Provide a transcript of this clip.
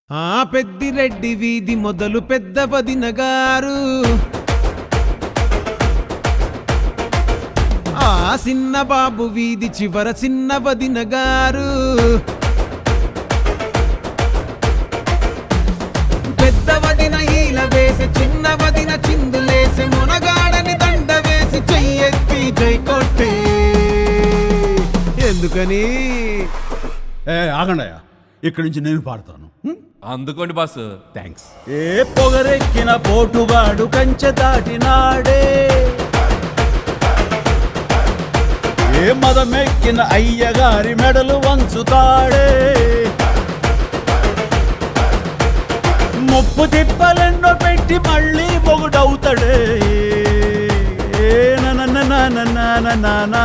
ఆ పెద్దిరెడ్డి వీధి మొదలు పెద్ద వదిన గారు, ఆ చిన్న బాబు వీధి చివర చిన్న వదిన గారు, పెద్ద వదిన ఈల వేసి చిన్న వదిన చిందులేసి మునగాడని దండ వేసి చెయ్యెత్తి జై కొట్టే. ఎందుకని ఆగండయ్యా, ఇక్కడి నుంచి నేను పాడతాను. అందుకోండి బాస్. థ్యాంక్స్. ఏ పొగరెక్కిన పోటుగాడు కంచె దాటినాడే, ఏ మదమెక్కిన అయ్యగారి మెడలు వంచుతాడే, ముప్పు తిప్పలెన్నో పెట్టి మళ్ళీ మొగుడవుతాడే. నా